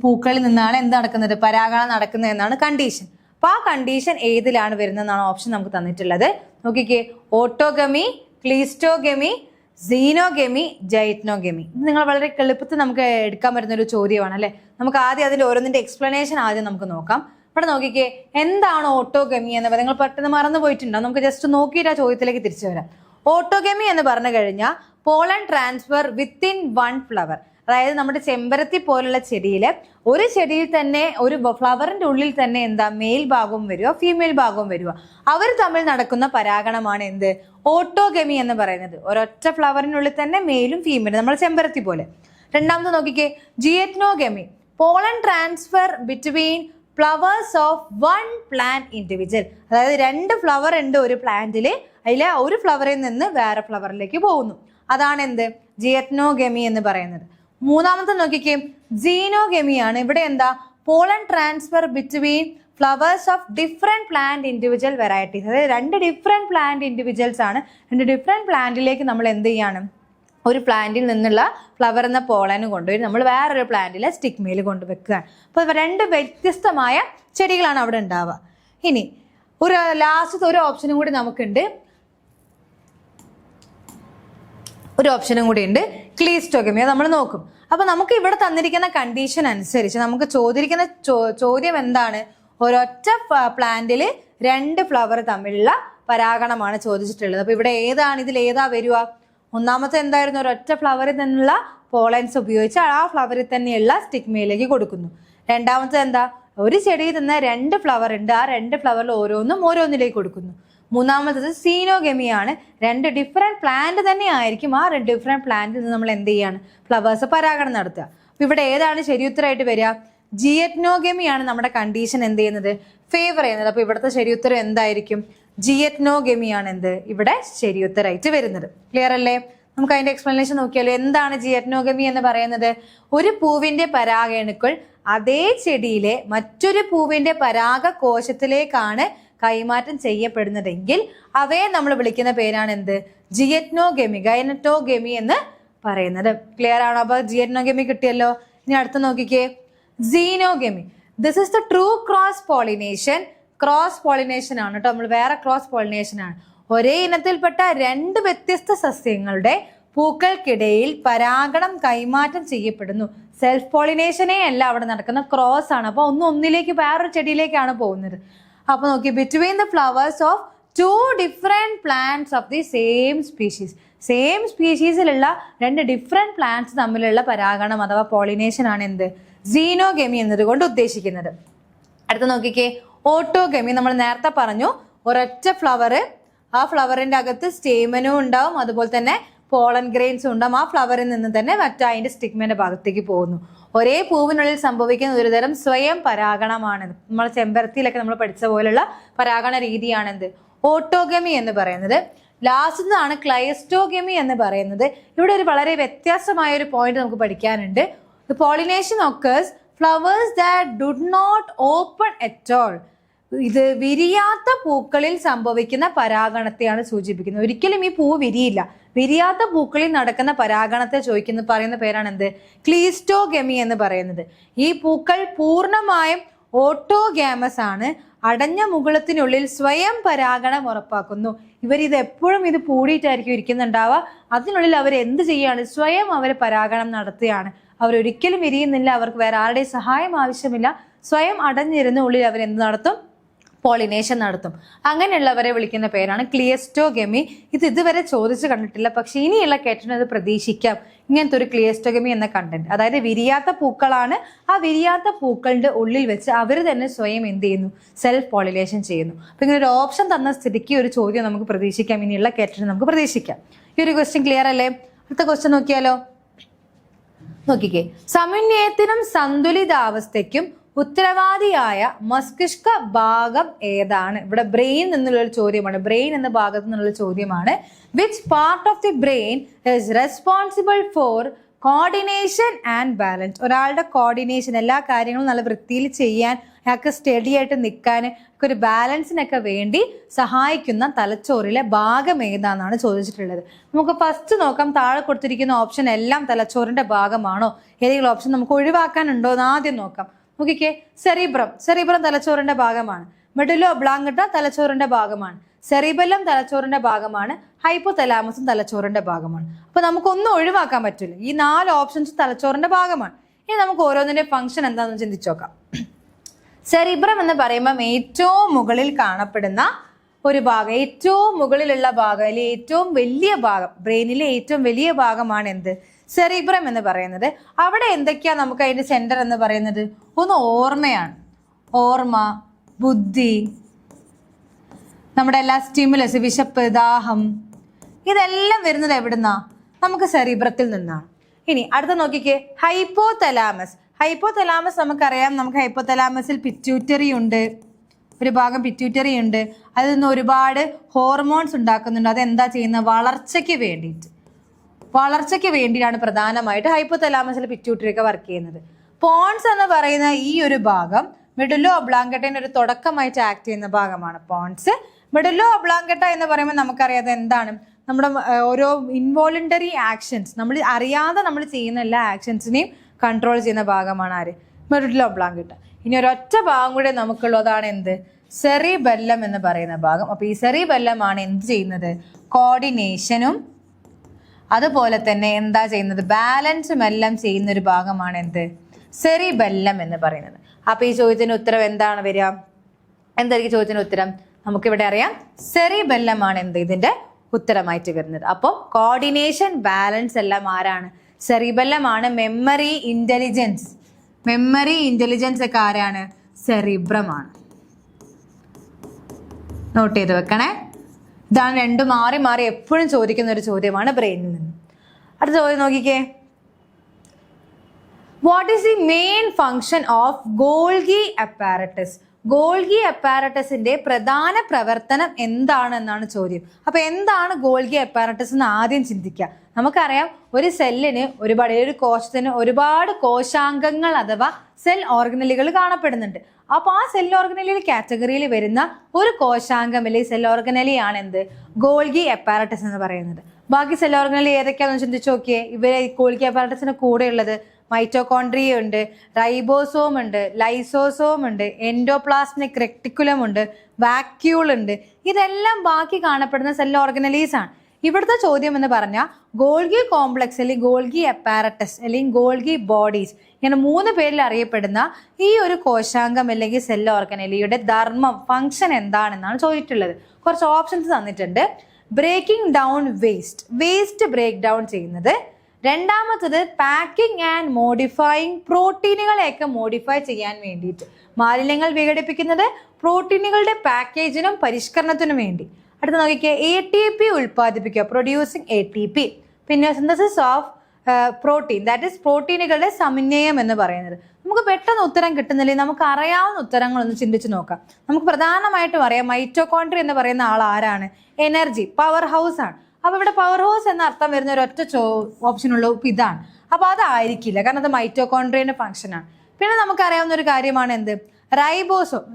പൂക്കളിൽ നിന്നാണ് എന്ത് നടക്കുന്നത്? പരാഗണം നടക്കുന്നത് എന്നാണ് കണ്ടീഷൻ. അപ്പൊ ആ കണ്ടീഷൻ ഏതിലാണ് വരുന്നതെന്നാണ് ഓപ്ഷൻ നമുക്ക് തന്നിട്ടുള്ളത്. നോക്കിക്കേ, ഓട്ടോഗമി, ക്ലീസ്റ്റോഗമി, സീനോഗമി, ജൈറ്റ്നോഗമി. ഇത് നിങ്ങൾ വളരെ എളുപ്പത്തിൽ നമുക്ക് എടുക്കാൻ പറ്റുന്ന ഒരു ചോദ്യമാണ് അല്ലെ. നമുക്ക് ആദ്യം അതിന്റെ ഓരോന്നിന്റെ എക്സ്പ്ലനേഷൻ ആദ്യം നമുക്ക് നോക്കാം. ഇവിടെ നോക്കിക്കേ, എന്താണ് ഓട്ടോഗമി എന്ന് പറയുന്നത്? നിങ്ങൾ പെട്ടെന്ന് മറന്നു പോയിട്ടുണ്ടോ? നമുക്ക് ജസ്റ്റ് നോക്കിയിട്ട് ആ ചോദ്യത്തിലേക്ക് തിരിച്ചു വരാം. ഓട്ടോഗമി എന്ന് പറഞ്ഞു കഴിഞ്ഞാൽ പോളൻ ട്രാൻസ്ഫർ വിത്തിൻ 1 ഫ്ലവർ. അതായത് നമ്മുടെ ചെമ്പരത്തി പോലുള്ള ചെടിയിൽ ഒരു ചെടിയിൽ തന്നെ ഒരു ഫ്ലവറിന്റെ ഉള്ളിൽ തന്നെ എന്താ മെയിൽ ഭാഗവും വരിക, ഫീമെയിൽ ഭാഗവും വരിക. അവർ തമ്മിൽ നടക്കുന്ന പരാഗണമാണ് എന്ത്? ഓട്ടോഗമി എന്ന് പറയുന്നത്. ഒരൊറ്റ ഫ്ലവറിനുള്ളിൽ തന്നെ മെയിലും ഫീമെയിലും, നമ്മൾ ചെമ്പരത്തി പോലെ. രണ്ടാമത് നോക്കിക്കേ, geitonogamy, pollen transfer between flowers of 1 plant individual. അതായത് 2 ഫ്ലവർ ഉണ്ട് ഒരു പ്ലാന്റില്, അതിലെ ഒരു ഫ്ലവറിൽ നിന്ന് വേറെ ഫ്ലവറിലേക്ക് പോകുന്നു. അതാണ് എന്ത്? ജിയറ്റ്നോഗമി എന്ന് പറയുന്നത്. മൂന്നാമത്തെ നോക്കിക്കേ, സീനോഗമിയാണ്. ഇവിടെ എന്താ? Pollen transfer between flowers of different plant individual varieties. അതായത് 2 ഡിഫറെന്റ് പ്ലാന്റ് ഇൻഡിവിജ്വൽസ് ആണ്. 2 ഡിഫറെന്റ് പ്ലാന്റിലേക്ക് നമ്മൾ എന്ത് ചെയ്യാണ്? ഒരു പ്ലാന്റിൽ നിന്നുള്ള ഫ്ലവർ എന്ന പോളന് കൊണ്ടുപോയി നമ്മൾ വേറൊരു പ്ലാന്റിലെ സ്റ്റിഗ്മയിൽ കൊണ്ടുവെക്കുകയാണ്. അപ്പോൾ 2 വ്യത്യസ്തമായ ചെടികളാണ് അവിടെ ഉണ്ടാവുക. ഇനി ഒരു ലാസ്റ്റത്തെ ഒരു ഓപ്ഷനും കൂടി നമുക്കുണ്ട്. ഒരു ഓപ്ഷനും കൂടി ഉണ്ട്, ക്ലീസ്റ്റോഗമി. അത് നമ്മൾ നോക്കും. അപ്പൊ നമുക്ക് ഇവിടെ തന്നിരിക്കുന്ന കണ്ടീഷൻ അനുസരിച്ച് നമുക്ക് ചോദിക്കുന്ന ചോദ്യം എന്താണ്? ഒരൊറ്റ പ്ലാന്റില് 2 ഫ്ലവർ തമ്മിലുള്ള പരാഗണമാണ് ചോദിച്ചിട്ടുള്ളത്. അപ്പൊ ഇവിടെ ഏതാണ്? ഇതിൽ ഏതാ വരിക? ഒന്നാമത്തെ എന്തായിരുന്നു? ഒരൊറ്റ ഫ്ലവറിൽ നിന്നുള്ള പോളൻസ് ഉപയോഗിച്ച് ആ ഫ്ലവറിൽ തന്നെയുള്ള സ്റ്റിഗ്മയിലേക്ക് കൊടുക്കുന്നു. രണ്ടാമത്തെ എന്താ? ഒരു ചെടിയിൽ നിന്ന് 2 ഫ്ലവർ ഉണ്ട്, ആ 2 ഫ്ലവറിൽ ഓരോന്നിലേക്ക് കൊടുക്കുന്നു. മൂന്നാമത്തത് സീനോഗമിയാണ്. 2 ഡിഫറെന്റ് പ്ലാന്റ് തന്നെ ആയിരിക്കും, ആ 2 ഡിഫറെന്റ് പ്ലാന്റിൽ നിന്ന് നമ്മൾ എന്ത് ചെയ്യാണ്? ഫ്ലവേഴ്സ് പരാഗണം നടത്തുക. അപ്പൊ ഇവിടെ ഏതാണ് ശരിയുത്തരമായിട്ട് വരിക? ജിയറ്റ്നോഗമിയാണ് നമ്മുടെ കണ്ടീഷൻ എന്ത് ചെയ്യുന്നത്? ഫേവർ ചെയ്യുന്നത്. അപ്പൊ ഇവിടുത്തെ ശരിയുത്തരം എന്തായിരിക്കും? ജിയറ്റ്നോഗമിയാണ് എന്ത് ഇവിടെ ശരിയുത്തരമായിട്ട് വരുന്നത്. ക്ലിയർ അല്ലേ? നമുക്ക് അതിന്റെ എക്സ്പ്ലനേഷൻ നോക്കിയാലോ. എന്താണ് ജിയറ്റ്നോഗമി എന്ന് പറയുന്നത്? ഒരു പൂവിന്റെ പരാഗണുക്കൾ അതേ ചെടിയിലെ മറ്റൊരു പൂവിന്റെ പരാഗകോശത്തിലേക്കാണ് കൈമാറ്റം ചെയ്യപ്പെടുന്നതെങ്കിൽ അവയെ നമ്മൾ വിളിക്കുന്ന പേരാണ് എന്ത്? ജിയറ്റ്നോഗമി, ഗൈനറ്റോഗമി എന്ന് പറയുന്നത്. ക്ലിയർ ആണോ? അപ്പൊ ജിയറ്റ്നോഗമി കിട്ടിയല്ലോ. ഇനി അടുത്ത് നോക്കിക്കേ, xenogamy. This is the true cross pollination. Cross pollination ആണ് കേട്ടോ, നമ്മൾ വേറെ ക്രോസ് പോളിനേഷൻ ആണ്. ഒരേ ഇനത്തിൽപ്പെട്ട രണ്ട് വ്യത്യസ്ത സസ്യങ്ങളുടെ പൂക്കൾക്കിടയിൽ പരാഗണം കൈമാറ്റം ചെയ്യപ്പെടുന്നു. സെൽഫ് പോളിനേഷനേ അല്ല അവിടെ നടക്കുന്ന, ക്രോസ് ആണ്. അപ്പൊ ഒന്നിലേക്ക് വേറൊരു ചെടിയിലേക്കാണ് പോകുന്നത്. അപ്പൊ നോക്കി, between the flowers of two different plants of the same species. Same സ്പീഷീസിലുള്ള രണ്ട് ഡിഫറെന്റ് പ്ലാന്റ്സ് തമ്മിലുള്ള പരാഗണം അഥവാ പോളിനേഷൻ ആണ് എന്ത്? സീനോഗമി എന്നതുകൊണ്ട് ഉദ്ദേശിക്കുന്നത്. അടുത്ത നോക്കിക്കേ, ഓട്ടോഗമി. നമ്മൾ നേരത്തെ പറഞ്ഞു, ഒരൊറ്റ ഫ്ലവർ, ആ ഫ്ലവറിന്റെ അകത്ത് സ്റ്റേമനും ഉണ്ടാവും, അതുപോലെ തന്നെ പോളൻ ഗ്രെയിൻസും ഉണ്ടാവും. ആ ഫ്ലവറിൽ നിന്ന് തന്നെ അതിന്റെ സ്റ്റിഗ്മന്റെ ഭാഗത്തേക്ക് പോകുന്നു. ഒരേ പൂവിനുള്ളിൽ സംഭവിക്കുന്ന ഒരുതരം സ്വയം പരാഗണമാണ്. നമ്മൾ ചെമ്പരത്തിയിലൊക്കെ നമ്മൾ പഠിച്ച പോലുള്ള പരാഗണ രീതിയാണെന്ത്? ഓട്ടോഗമി എന്ന് പറയുന്നത്. ലാസ്റ്റാണ് ക്ലൈസ്റ്റോഗമി എന്ന് പറയുന്നത്. ഇവിടെ ഒരു വളരെ വ്യത്യസ്തമായ ഒരു പോയിന്റ് നമുക്ക് പഠിക്കാനുണ്ട്. The pollination occurs flowers that do not open at all. ഇത് വിരിയാത്ത പൂക്കളിൽ സംഭവിക്കുന്ന പരാഗണത്തെയാണ് സൂചിപ്പിക്കുന്നത്. ഒരിക്കലും ഈ പൂവ് വിരിയില്ല. വിരിയാത്ത പൂക്കളിൽ നടക്കുന്ന പരാഗണത്തെ പറയുന്ന പേരാണ് എന്ത്? ക്ലീസ്റ്റോഗമി എന്ന് പറയുന്നത്. ഈ പൂക്കൾ പൂർണ്ണമായും ഓട്ടോഗാമസ് ആണ്. അടഞ്ഞ മുകുളത്തിനുള്ളിൽ സ്വയം പരാഗണം ഉറപ്പാക്കുന്നു. ഇത് എപ്പോഴും ഇത് പൂടിയിട്ടായിരിക്കും ഇരിക്കുന്നുണ്ടാവുക. അതിനുള്ളിൽ അവർ എന്ത് ചെയ്യാണ്? സ്വയം അവർ പരാഗണം നടത്തുകയാണ്. അവരൊരിക്കലും വിരിയുന്നില്ല, അവർക്ക് വേറെ ആരുടെയും സഹായം ആവശ്യമില്ല. സ്വയം അടഞ്ഞിരുന്ന ഉള്ളിൽ അവർ എന്ത് നടത്തും? പോളിനേഷൻ നടത്തും. അങ്ങനെയുള്ളവരെ വിളിക്കുന്ന പേരാണ് ക്ലിയസ്റ്റോഗമി. ഇത് ഇതുവരെ ചോദിച്ചു കണ്ടിട്ടില്ല, പക്ഷെ ഇനിയുള്ള കേട്ടിട്ട് പ്രതീക്ഷിക്കാം ഇങ്ങനത്തെ ഒരു ക്ലിയസ്റ്റോഗമി എന്ന കണ്ടന്റ്. അതായത് വിരിയാത്ത പൂക്കളാണ്. ആ വിരിയാത്ത പൂക്കളുടെ ഉള്ളിൽ വെച്ച് അവർ തന്നെ സ്വയം എന്ത് ചെയ്യുന്നു? സെൽഫ് പോളിനേഷൻ ചെയ്യുന്നു. അപ്പൊ ഇങ്ങനെ ഒരു ഓപ്ഷൻ തന്ന സ്ഥിതിക്ക് ഒരു ചോദ്യം നമുക്ക് പ്രതീക്ഷിക്കാം, ഇനിയുള്ള കേട്ടിട്ട് നമുക്ക് പ്രതീക്ഷിക്കാം. ഈ ഒരു ക്വസ്റ്റ്യൻ ക്ലിയർ അല്ലേ? അടുത്ത ക്വസ്റ്റ്യൻ നോക്കിയാലോ. നോക്കിക്കേ, സമന്വയത്തിനും സന്തുലിതാവസ്ഥയ്ക്കും ഉത്തരവാദിയായ മസ്തിഷ്ക ഭാഗം ഏതാണ്? ഇവിടെ ബ്രെയിൻ എന്നുള്ള ചോദ്യമാണ്. ബ്രെയിൻ എന്ന ഭാഗത്ത് നിന്നുള്ള ചോദ്യമാണ്. Which part of the brain is responsible for coordination and balance? ഒരാളുടെ കോർഡിനേഷൻ, എല്ലാ കാര്യങ്ങളും നല്ല വൃത്തിയിൽ ചെയ്യാൻ, അയാൾക്ക് സ്റ്റഡി ആയിട്ട് നിൽക്കാൻ, ഒരു ബാലൻസിനൊക്കെ വേണ്ടി സഹായിക്കുന്ന തലച്ചോറിലെ ഭാഗം ഏതാണെന്നാണ് ചോദിച്ചിട്ടുള്ളത്. നമുക്ക് ഫസ്റ്റ് നോക്കാം. താഴെ കൊടുത്തിരിക്കുന്ന ഓപ്ഷൻ എല്ലാം തലച്ചോറിന്റെ ഭാഗമാണോ? ഏതെങ്കിലും ഓപ്ഷൻ നമുക്ക് ഒഴിവാക്കാനുണ്ടോ എന്ന് ആദ്യം നോക്കാം. നോക്കിക്കേ, സെറിബ്രം തലച്ചോറിന്റെ ഭാഗമാണ്. മെഡുലോ ഒബ്ലാങ്കട്ട തലച്ചോറിന്റെ ഭാഗമാണ്. സെറിബെല്ലം തലച്ചോറിന്റെ ഭാഗമാണ്. ഹൈപ്പോതലാമസും തലച്ചോറിന്റെ ഭാഗമാണ്. അപ്പൊ നമുക്കൊന്നും ഒഴിവാക്കാൻ പറ്റില്ല. ഈ 4 ഓപ്ഷൻസ് തലച്ചോറിന്റെ ഭാഗമാണ്. ഇനി നമുക്ക് ഓരോന്നിന്റെ ഫംഗ്ഷൻ എന്താണെന്ന് ചിന്തിച്ചു നോക്കാം. സെറിബ്രം എന്ന് പറയുമ്പം ഏറ്റവും മുകളിൽ കാണപ്പെടുന്ന ഒരു ഭാഗം, ഏറ്റവും മുകളിലുള്ള ഭാഗം, അല്ലെങ്കിൽ ഏറ്റവും വലിയ ഭാഗം, ബ്രെയിനിലെ ഏറ്റവും വലിയ ഭാഗമാണ് എന്ത്? സെറിബ്രം എന്ന് പറയുന്നത്. അവിടെ എന്തൊക്കെയാ നമുക്ക് അതിന്റെ സെന്റർ എന്ന് പറയുന്നത്? ഒന്ന് ഓർമ്മയാണ്. ഓർമ്മ, ബുദ്ധി, നമ്മുടെ എല്ലാ സ്റ്റിമുലസ്, വിശപ്പ്, ദാഹം, ഇതെല്ലാം വരുന്നത് എവിടുന്നാ? നമുക്ക് സെറിബ്രത്തിൽ നിന്നാണ്. ഇനി അടുത്ത നോക്കിക്കേ, ഹൈപ്പോതലാമസ്. ഹൈപ്പോതലാമസ് നമുക്കറിയാം. നമുക്ക് ഹൈപ്പോതലാമസിൽ പിറ്റ്യൂട്ടറി ഉണ്ട്, ഒരു ഭാഗം പിറ്റ്യൂട്ടറി ഉണ്ട്. അതിൽ നിന്ന് ഒരുപാട് ഹോർമോൺസ് ഉണ്ടാക്കുന്നുണ്ട്. അതെന്താ ചെയ്യുന്നത്? വളർച്ചയ്ക്ക് വേണ്ടിയിട്ടാണ് പ്രധാനമായിട്ട് ഹൈപ്പോതലാമസിൽ പിറ്റ്യൂട്ടറി ഒക്കെ വർക്ക് ചെയ്യുന്നത്. പോൺസ് എന്ന് പറയുന്ന ഈ ഒരു ഭാഗം മെഡുല്ലോ ഒബ്ലാങ്കട്ടയുടെ ഒരു തുടക്കമായിട്ട് ആക്ട് ചെയ്യുന്ന ഭാഗമാണ് പോൺസ്. മെഡുല്ലോ ഒബ്ലാങ്കട്ട എന്ന് പറയുമ്പോൾ നമുക്കറിയാതെ എന്താണ്? നമ്മുടെ ഓരോ ഇൻവോളണ്ടറി ആക്ഷൻസ്, നമ്മൾ അറിയാതെ നമ്മൾ ചെയ്യുന്ന എല്ലാ ആക്ഷൻസിനെയും കൺട്രോൾ ചെയ്യുന്ന ഭാഗമാണ് ആര്? മെഡുല്ലോ ഒബ്ലാങ്കട്ട. ഇനി ഒരൊറ്റ ഭാഗം കൂടെ നമുക്കുള്ളതാണ് എന്ത്? സെറിബെല്ലം എന്ന് പറയുന്ന ഭാഗം. അപ്പൊ ഈ സെറിബെല്ലം ആണ് എന്ത് ചെയ്യുന്നത്? കോർഡിനേഷനും അതുപോലെ തന്നെ എന്താ ചെയ്യുന്നത്? ബാലൻസും എല്ലാം ചെയ്യുന്ന ഒരു ഭാഗമാണ് എന്ത്? സെറിബെല്ലം എന്ന് പറയുന്നത്. അപ്പൊ ഈ ചോദ്യത്തിന് ഉത്തരം എന്താണ് വരിക? എന്തായിരിക്കും ചോദ്യത്തിന് ഉത്തരം? നമുക്കിവിടെ അറിയാം, സെറിബെല്ലം ആണ് എന്ത്? ഇതിന്റെ ഉത്തരമായിട്ട് വരുന്നത്. അപ്പോൾ കോർഡിനേഷൻ, ബാലൻസ് എല്ലാം ആരാണ്? സെറിബെല്ലം ആണ്. മെമ്മറി, ഇന്റലിജൻസ് ഒക്കെ ആരാണ്? സെറിബ്രം ആണ്. നോട്ട് ചെയ്ത് വെക്കണേ. ഇതാണ് രണ്ടും മാറി മാറി എപ്പോഴും ചോദിക്കുന്ന ഒരു ചോദ്യമാണ് ബ്രെയിനിൽ നിന്ന്. അടുത്ത ചോദ്യം നോക്കിക്കേ. What is the main function of Golgi apparatus? Golgi അപ്പാരറ്റസിന്റെ പ്രധാന പ്രവർത്തനം എന്താണെന്നാണ് ചോദ്യം. അപ്പൊ എന്താണ് ഗോൾഗി അപ്പാരറ്റസ് എന്ന് ആദ്യം ചിന്തിക്കുക. നമുക്കറിയാം ഒരു സെല്ലിന് ഒരു കോശത്തിന് ഒരുപാട് കോശാംഗങ്ങൾ അഥവാ സെൽ ഓർഗനലുകൾ കാണപ്പെടുന്നുണ്ട്. അപ്പൊ ആ സെൽ ഓർഗനലി കാറ്റഗറിയിൽ വരുന്ന ഒരു കോശാംഗം അല്ലെങ്കിൽ സെൽ ഓർഗനലിയാണ് എന്ത് ഗോൾഗി അപ്പാരറ്റസ് എന്ന് പറയുന്നത്. ബാക്കി സെൽ ഓർഗനലി ഏതൊക്കെയാണെന്ന് ചിന്തിച്ചു നോക്കിയേ. ഇവരെ ഗോൾഗി അപ്പാരറ്റസിന് കൂടെ ഉള്ളത് മൈറ്റോകോൺട്രിയ ഉണ്ട്, റൈബോസോം ഉണ്ട്, ലൈസോസോം ഉണ്ട്, എൻഡോപ്ലാസ്മിക് റെക്ടിക്കുലം ഉണ്ട്, വാക്യൂൾ ഉണ്ട്. ഇതെല്ലാം ബാക്കി കാണപ്പെടുന്ന സെൽ ഓർഗനലീസ് ആണ്. ഇവിടുത്തെ ചോദ്യം എന്ന് പറഞ്ഞാൽ ഗോൾഗി കോംപ്ലക്സ് അല്ലെങ്കിൽ ഗോൾഗി അപ്പാരറ്റസ് അല്ലെങ്കിൽ ഗോൾഗി ബോഡീസ് ഇങ്ങനെ 3 പേരിൽ അറിയപ്പെടുന്ന ഈ ഒരു കോശാംഗം അല്ലെങ്കിൽ സെൽ ഓർഗനലിയുടെ ധർമ്മം ഫംഗ്ഷൻ എന്താണെന്നാണ് ചോദിച്ചിട്ടുള്ളത്. കുറച്ച് ഓപ്ഷൻസ് തന്നിട്ടുണ്ട്. Breaking down waste break down ചെയ്യുന്നത്. രണ്ടാമത്തത് പാക്കിംഗ് ആൻഡ് മോഡിഫൈയിങ്, പ്രോട്ടീനുകളെയൊക്കെ മോഡിഫൈ ചെയ്യാൻ വേണ്ടിയിട്ട്. മാലിന്യങ്ങൾ വിഘടിപ്പിക്കുന്നത് പ്രോട്ടീനുകളുടെ പാക്കേജിനും പരിഷ്കരണത്തിനും വേണ്ടി. അടുത്ത നോക്കിക്കേ, ATP ഉൽപ്പാദിപ്പിക്കുക, പ്രൊഡ്യൂസിങ് ATP. പിന്നെ synthesis of protein, that is പ്രോട്ടീനുകളുടെ സമന്വയം എന്ന് പറയുന്നത്. നമുക്ക് പെട്ടെന്ന് ഉത്തരം കിട്ടുന്നില്ലെങ്കിൽ നമുക്ക് അറിയാവുന്ന ഉത്തരങ്ങളൊന്ന് ചിന്തിച്ച് നോക്കാം. നമുക്ക് പ്രധാനമായിട്ടും അറിയാം മൈറ്റോകോൺട്രി എന്ന് പറയുന്ന ആൾ ആരാണ്? എനർജി, പവർ ഹൗസ് ആണ്. അപ്പൊ ഇവിടെ പവർ ഹൗസ് എന്ന അർത്ഥം വരുന്ന ഒരൊറ്റ ഓപ്ഷനുള്ള ഇതാണ്. അപ്പൊ അതായിരിക്കില്ല, കാരണം അത് മൈറ്റോകോൺട്രിയന്റെ ഫംഗ്ഷനാണ്. പിന്നെ നമുക്കറിയാവുന്ന ഒരു കാര്യമാണ് എന്ത്?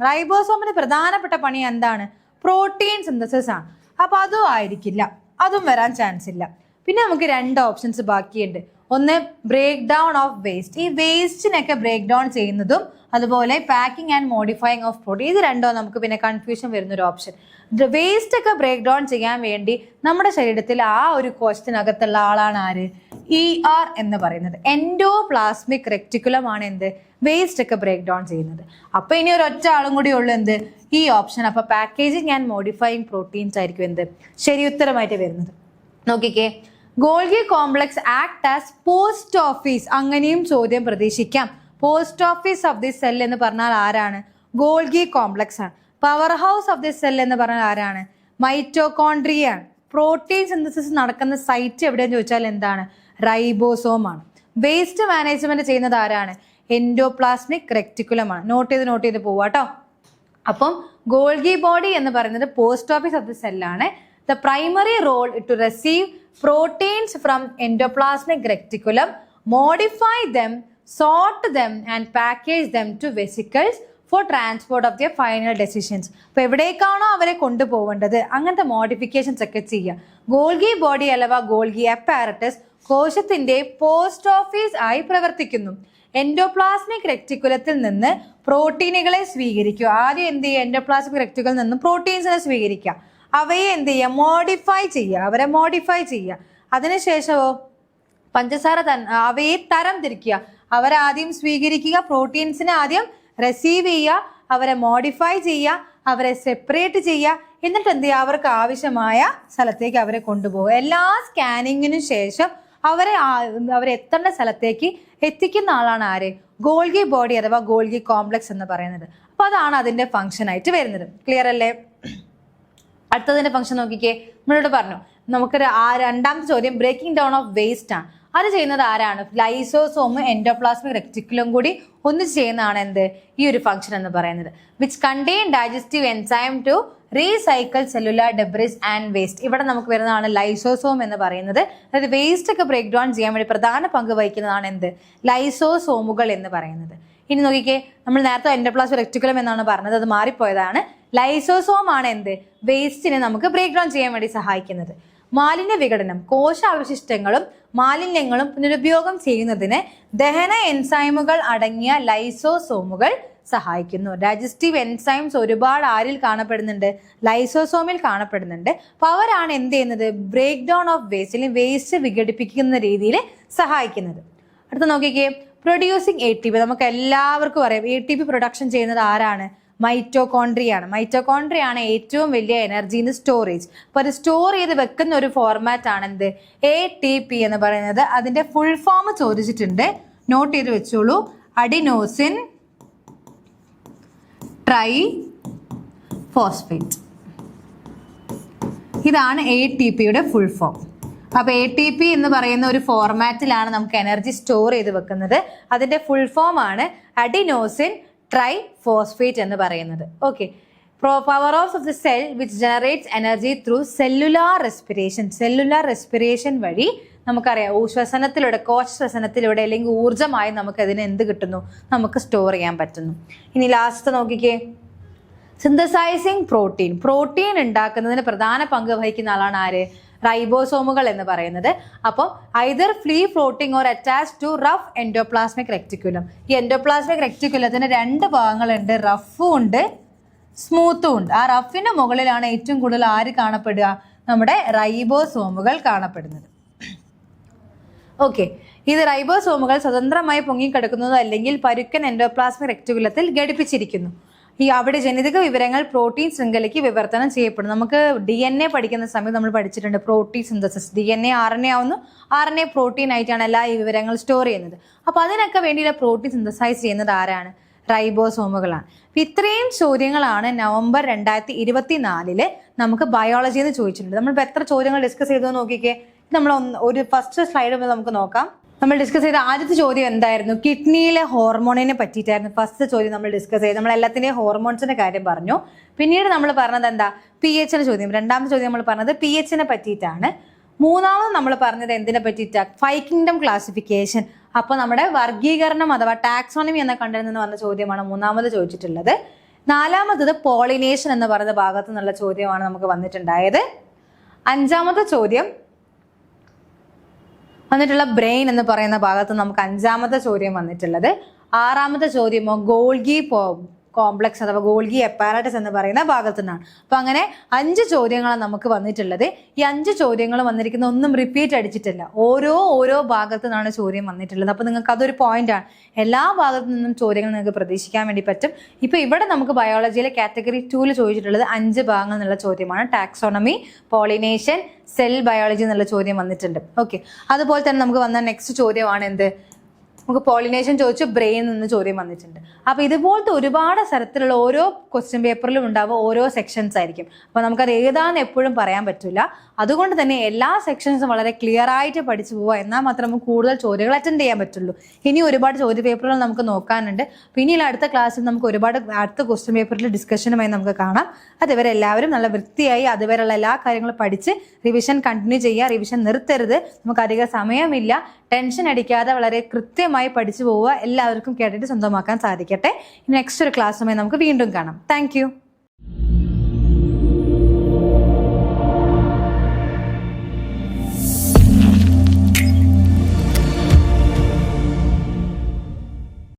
റൈബോസോമിന് പ്രധാനപ്പെട്ട പണി എന്താണ്? പ്രോട്ടീൻ സിന്തസിസ് ആണ്. അപ്പൊ അതും ആയിരിക്കില്ല, അതും വരാൻ ചാൻസ് ഇല്ല. പിന്നെ നമുക്ക് 2 ഓപ്ഷൻസ് ബാക്കിയുണ്ട്. ഒന്ന് ബ്രേക്ക് ഡൗൺ ഓഫ് വേസ്റ്റ്, ഈ വേസ്റ്റിനൊക്കെ ബ്രേക്ക് ഡൗൺ ചെയ്യുന്നതും അതുപോലെ packing and modifying of protein. ഇത് രണ്ടോ നമുക്ക് പിന്നെ കൺഫ്യൂഷൻ വരുന്നൊരു ഓപ്ഷൻ. വേസ്റ്റ് ഒക്കെ ബ്രേക്ക് ഡൗൺ ചെയ്യാൻ വേണ്ടി നമ്മുടെ ശരീരത്തിൽ ആ ഒരു കോശത്തിനകത്തുള്ള ആളാണ് ആര്? ER എന്ന് പറയുന്നത്. എൻഡോപ്ലാസ്മിക് റെക്ടിക്കുലം ആണ് എന്ത്? വേസ്റ്റ് ഒക്കെ ബ്രേക്ക് ഡൗൺ ചെയ്യുന്നത്. അപ്പൊ ഇനി ഒരൊറ്റ ആളും കൂടി ഉള്ളു എന്ത്? ഈ ഓപ്ഷൻ. അപ്പൊ പാക്കേജിങ് ആൻഡ് മോഡിഫൈയിങ് പ്രോട്ടീൻസ് ആയിരിക്കും എന്ത്? ശരി ഉത്തരമായിട്ട് വരുന്നത്. നോക്കിക്കേ, Golgi complex act as post office, അങ്ങനെയും ചോദ്യം പ്രതീക്ഷിക്കാം. Post office of the cell എന്ന് പറഞ്ഞാൽ ആരാണ്? ഗോൾഗി കോംപ്ലക്സ് ആണ്. Power house of the cell എന്ന് പറഞ്ഞാൽ ആരാണ്? മൈറ്റോകോൺട്രിയ ആണ്. പ്രോട്ടീൻ സിന്തസിസ് നടക്കുന്ന സൈറ്റ് എവിടെയെന്ന് ചോദിച്ചാൽ എന്താണ്? റൈബോസോം ആണ്. വേസ്റ്റ് മാനേജ്മെന്റ് ചെയ്യുന്നത് ആരാണ്? എൻഡോപ്ലാസ്മിക് റെക്ടിക്കുലം ആണ്. നോട്ട് ചെയ്ത് പോവാട്ടോ. അപ്പം ഗോൾഗി ബോഡി എന്ന് പറയുന്നത് പോസ്റ്റ് ഓഫീസ് ഓഫ് ദി സെല്ലാണ്. The primary role to receive proteins from endoplasmic reticulum, modify them, sort them and package them to vesicles for transport of their final decisions. അപ്പോൾ എവിടേക്കാണോ അവരെ കൊണ്ടുപോകേണ്ടത് അങ്ങനത്തെ modifications ഒക്കെ ചെയ്യുക. Golgi body അഥവാ Golgi apparatus കോശത്തിന്റെ post office ആയി പ്രവർത്തിക്കുന്നു. Endoplasmic റെക്ടിക്കുലത്തിൽ നിന്ന് പ്രോട്ടീനുകളെ സ്വീകരിക്കുക. ആദ്യം എന്ത് ചെയ്യുക? എൻഡോപ്ലാസ്മിക് റെക്ടിക്കുലത്തിൽ നിന്ന് പ്രോട്ടീൻസിനെ സ്വീകരിക്കുക. അവയെ എന്ത് ചെയ്യുക? അവരെ മോഡിഫൈ ചെയ്യുക. അതിനുശേഷമോ പഞ്ചസാര അവയെ തരം തിരിക്കുക. അവരാദ്യം സ്വീകരിക്കുക, പ്രോട്ടീൻസിനെ ആദ്യം റിസീവ് ചെയ്യുക, അവരെ മോഡിഫൈ ചെയ്യുക, അവരെ സെപ്പറേറ്റ് ചെയ്യുക. എന്നിട്ട് എന്ത് ചെയ്യുക? അവർക്ക് ആവശ്യമായ സ്ഥലത്തേക്ക് അവരെ കൊണ്ടുപോകുക. എല്ലാ സ്കാനിങ്ങിനും ശേഷം അവരെത്തേണ്ട സ്ഥലത്തേക്ക് എത്തിക്കുന്ന ആളാണ് ആര്? ഗോൾഗി ബോഡി അഥവാ ഗോൾഗി കോംപ്ലക്സ് എന്ന് പറയുന്നത്. അപ്പൊ അതാണ് അതിന്റെ ഫംഗ്ഷൻ ആയിട്ട് വരുന്നത്. ക്ലിയർ അല്ലേ? അടുത്തതിന്റെ ഫംഗ്ഷൻ നോക്കിക്കേ. നമ്മളോട് പറഞ്ഞു നമുക്ക് രണ്ടാമത്തെ ചോദ്യം ബ്രേക്കിംഗ് ഡൗൺ ഓഫ് വേസ്റ്റ് ആണ്. അത് ചെയ്യുന്നത് ആരാണ്? ലൈസോസോമും എൻഡോപ്ലാസ്മിക് റെക്ടിക്കുലം കൂടി ഒന്നിച്ച് ചെയ്യുന്നതാണ് എന്ത്? ഈ ഒരു ഫംഗ്ഷൻ എന്ന് പറയുന്നത്. Which contain digestive enzyme to recycle cellular debris and waste. ഇവിടെ നമുക്ക് വരുന്നതാണ് ലൈസോസോം എന്ന് പറയുന്നത്. അതായത് വേസ്റ്റ് ഒക്കെ ബ്രേക്ക് ഡൗൺ ചെയ്യാൻ വേണ്ടി പ്രധാന പങ്ക് വഹിക്കുന്നതാണ് എന്ത്? ലൈസോസോമുകൾ എന്ന് പറയുന്നത്. ഇനി നോക്കിക്കേ, നമ്മൾ നേരത്തെ എൻഡോപ്ലാസ്മിക് റെക്ടിക്കുലം എന്നാണ് പറഞ്ഞത്, അത് മാറിപ്പോയതാണ്. ലൈസോസോം ആണ് എന്ത്? വേസ്റ്റിനെ നമുക്ക് ബ്രേക്ക് ഡൗൺ ചെയ്യാൻ വേണ്ടി സഹായിക്കുന്നത്. മാലിന്യ വിഘടനം, കോശാവശിഷ്ടങ്ങളും മാലിന്യങ്ങളും പുനരുപയോഗം ചെയ്യുന്നതിന് ദഹന എൻസൈമുകൾ അടങ്ങിയ ലൈസോസോമുകൾ സഹായിക്കുന്നു. ഡൈജസ്റ്റീവ് എൻസൈംസ് ഒരുപാട് ആരിൽ കാണപ്പെടുന്നുണ്ട്? ലൈസോസോമിൽ കാണപ്പെടുന്നുണ്ട്. അപ്പോൾ അവരാണ് എന്ത് ചെയ്യുന്നത്? ബ്രേക്ക് ഡൗൺ ഓഫ് വേസ്റ്റ് അല്ലെങ്കിൽ വേസ്റ്റ് വിഘടിപ്പിക്കുന്ന രീതിയിൽ സഹായിക്കുന്നത്. അടുത്ത നോക്കിക്കേ, പ്രൊഡ്യൂസിങ് ATP. നമുക്ക് എല്ലാവർക്കും അറിയാം ATP പ്രൊഡക്ഷൻ ചെയ്യുന്നത് ആരാണ്? മൈറ്റോകോൺട്രിയാണ്. മൈറ്റോകോൺട്രിയാണ് ഏറ്റവും വലിയ എനർജീന്റെ സ്റ്റോറേജ്. അപ്പോൾ അത് സ്റ്റോർ ചെയ്ത് വെക്കുന്ന ഒരു ഫോർമാറ്റ് ആണ് എന്ത്? ATP എന്ന് പറയുന്നത്. അതിന്റെ ഫുൾ ഫോം ചോദിച്ചിട്ടുണ്ട്, നോട്ട് ചെയ്ത് വെച്ചോളൂ. Adenosine try phosphate. ഇതാണ് ATPയുടെ ഫുൾ ഫോം. അപ്പൊ ATP എന്ന് പറയുന്ന ഒരു ഫോർമാറ്റിലാണ് നമുക്ക് എനർജി സ്റ്റോർ ചെയ്ത് വെക്കുന്നത്. അതിന്റെ ഫുൾ ഫോം ആണ് അഡിനോസിൻ ട്രൈഫോസ്ഫേറ്റ് എന്ന് പറയുന്നത്. Okay, power of the cell which generates energy through cellular respiration. Cellular respiration വഴി നമുക്കറിയാം ശ്വസനത്തിലൂടെ, കോശശ്വസനത്തിലൂടെ അല്ലെങ്കിൽ ഊർജ്ജമായി നമുക്ക് അതിന് എന്ത് കിട്ടുന്നു, നമുക്ക് സ്റ്റോർ ചെയ്യാൻ പറ്റുന്നു. ഇനി ലാസ്റ്റ് നോക്കിക്കേ, സിന്തസൈസിങ് പ്രോട്ടീൻ. പ്രോട്ടീൻ ഉണ്ടാക്കുന്നതിന് പ്രധാന പങ്ക് വഹിക്കുന്ന ആളാണ് ആര്? റൈബോസോമുകൾ എന്ന് പറയുന്നത്. അപ്പോൾ either free floating or attach to rough endoplasmic reticulum. ഈ എൻഡോപ്ലാസ്മിക് റെക്ടിക്കുലത്തിന് 2 ഭാഗങ്ങളുണ്ട്, റഫും ഉണ്ട് സ്മൂത്തും ഉണ്ട്. ആ റഫിന്റെ മുകളിലാണ് ഏറ്റവും കൂടുതൽ ആര് കാണപ്പെടുക? നമ്മുടെ റൈബോസോമുകൾ കാണപ്പെടുന്നത്. ഓക്കെ, ഇത് റൈബോസോമുകൾ സ്വതന്ത്രമായി പൊങ്ങിക്കിടക്കുന്നതോ അല്ലെങ്കിൽ പരുക്കൻ എൻഡോപ്ലാസ്മിക് റെക്ടിക്കുലത്തിൽ ഘടിപ്പിച്ചിരിക്കുന്നു. അവിടെ ജനിതക വിവരങ്ങൾ പ്രോട്ടീൻ ശൃംഖലയ്ക്ക് വിവർത്തനം ചെയ്യപ്പെടും. നമുക്ക് DNA പഠിക്കുന്ന സമയത്ത് നമ്മൾ പഠിച്ചിട്ടുണ്ട് പ്രോട്ടീൻ സിന്തസിസ്. DNA RNA ആവുന്നു, RNA പ്രോട്ടീൻ ആയിട്ടാണ് എല്ലാ ഈ വിവരങ്ങൾ സ്റ്റോർ ചെയ്യുന്നത്. അപ്പോൾ അതിനൊക്കെ വേണ്ടിയുള്ള പ്രോട്ടീൻ സിന്തസൈസ് ചെയ്യുന്നത് ആരാണ്? റൈബോസോമുകളാണ്. ഇത്രയും ചോദ്യങ്ങളാണ് നവംബർ 2024 നമുക്ക് ബയോളജിയിൽ നിന്ന് ചോദിച്ചിട്ടുണ്ട്. നമ്മളിപ്പോൾ എത്ര ചോദ്യങ്ങൾ ഡിസ്കസ് ചെയ്തു നോക്കിക്കേ. നമ്മൾ ഒരു ഫസ്റ്റ് സ്ലൈഡ് നമുക്ക് നോക്കാം. നമ്മൾ ഡിസ്കസ് ചെയ്ത ആദ്യത്തെ ചോദ്യം എന്തായിരുന്നു? കിഡ്നിയിലെ ഹോർമോണിനെ പറ്റിയിട്ടായിരുന്നു ഫസ്റ്റ് ചോദ്യം നമ്മൾ ഡിസ്കസ് ചെയ്ത്. നമ്മൾ എല്ലാത്തിൻ്റെയും ഹോർമോൺസിന്റെ കാര്യം പറഞ്ഞു. പിന്നീട് നമ്മൾ പറഞ്ഞത് എന്താ? pH ചോദ്യം. രണ്ടാമത്തെ ചോദ്യം നമ്മൾ പറഞ്ഞത് pH പറ്റിയിട്ടാണ്. മൂന്നാമത് നമ്മൾ പറഞ്ഞത് എന്തിനെ പറ്റിയിട്ടാണ്? 5 കിങ്ഡം ക്ലാസിഫിക്കേഷൻ. അപ്പോൾ നമ്മുടെ വർഗീകരണം അഥവാ ടാക്സോണമി എന്ന കണ്ടതിൽ നിന്ന് വന്ന ചോദ്യമാണ് മൂന്നാമത് ചോദിച്ചിട്ടുള്ളത്. നാലാമത്തത് പോളിനേഷൻ എന്ന് പറയുന്ന ഭാഗത്തു നിന്നുള്ള ചോദ്യമാണ് നമുക്ക് വന്നിട്ടുണ്ടായത്. അഞ്ചാമത്തെ ചോദ്യം വന്നിട്ടുള്ള ബ്രെയിൻ എന്ന് പറയുന്ന ഭാഗത്ത് നമുക്ക് അഞ്ചാമത്തെ ചോദ്യം വന്നിട്ടുള്ളത്. ആറാമത്തെ ചോദ്യമോ ഗോൾഗി കോംപ്ലക്സ് അഥവാ ഗോൾഗി അപ്പാരറ്റസ് എന്ന് പറയുന്ന ഭാഗത്തു നിന്നാണ്. അപ്പൊ അങ്ങനെ 5 ചോദ്യങ്ങളാണ് നമുക്ക് വന്നിട്ടുള്ളത്. ഈ 5 ചോദ്യങ്ങൾ വന്നിരിക്കുന്ന ഒന്നും റിപ്പീറ്റ് അടിച്ചിട്ടില്ല. ഓരോ ഭാഗത്തു നിന്നാണ് ചോദ്യം വന്നിട്ടുള്ളത്. അപ്പൊ നിങ്ങൾക്ക് അതൊരു പോയിന്റാണ്. എല്ലാ ഭാഗത്തു നിന്നും ചോദ്യങ്ങൾ നിങ്ങൾക്ക് പ്രതീക്ഷിക്കാൻ വേണ്ടി പറ്റും. ഇപ്പൊ ഇവിടെ നമുക്ക് ബയോളജിയിലെ കാറ്റഗറി 2 ചോദിച്ചിട്ടുള്ളത് 5 ഭാഗങ്ങൾ എന്നുള്ള ചോദ്യമാണ്. ടാക്സോണമി, പോളിനേഷൻ, സെൽ ബയോളജി എന്നുള്ള ചോദ്യം വന്നിട്ടുണ്ട്. ഓക്കെ, അതുപോലെ തന്നെ നമുക്ക് വന്ന നെക്സ്റ്റ് ചോദ്യമാണ് എന്ത്? നമുക്ക് പോളിനേഷൻ ചോദിച്ചു, ബ്രെയിൻ നിന്ന് ചോദ്യം വന്നിട്ടുണ്ട്. അപ്പോൾ ഇതുപോലത്തെ ഒരുപാട് തരത്തിലുള്ള ഓരോ ക്വസ്റ്റ്യൻ പേപ്പറിലും ഉണ്ടാവുക ഓരോ സെക്ഷൻസ് ആയിരിക്കും. അപ്പോൾ നമുക്കത് ഏതാണെന്ന് എപ്പോഴും പറയാൻ പറ്റില്ല. അതുകൊണ്ട് തന്നെ എല്ലാ സെക്ഷൻസും വളരെ ക്ലിയർ ആയിട്ട് പഠിച്ചു പോവുക, എന്നാൽ മാത്രം നമുക്ക് കൂടുതൽ ചോദ്യങ്ങൾ അറ്റൻഡ് ചെയ്യാൻ പറ്റുള്ളൂ. ഇനി ഒരുപാട് ചോദ്യ പേപ്പറുകൾ നമുക്ക് നോക്കാനുണ്ട്. പിന്നീട് അടുത്ത ക്ലാസ്സിൽ നമുക്ക് ഒരുപാട് അടുത്ത ക്വസ്റ്റ്യൻ പേപ്പറിൽ ഡിസ്കഷനുമായി നമുക്ക് കാണാം. അതുവരെ എല്ലാവരും നല്ല വൃത്തിയായി അതുവരെയുള്ള എല്ലാ കാര്യങ്ങളും പഠിച്ച് റിവിഷൻ കണ്ടിന്യൂ ചെയ്യുക. റിവിഷൻ നിർത്തരുത്. നമുക്ക് അധികം സമയമില്ല. ടെൻഷൻ അടിക്കാതെ വളരെ കൃത്യമായി പഠിച്ചു പോവുക. എല്ലാവർക്കും കേട്ടിട്ട് സ്വന്തമാക്കാൻ സാധിക്കട്ടെ. നെക്സ്റ്റ് ഒരു ക്ലാസ്സുമായി നമുക്ക് വീണ്ടും കാണാം. താങ്ക്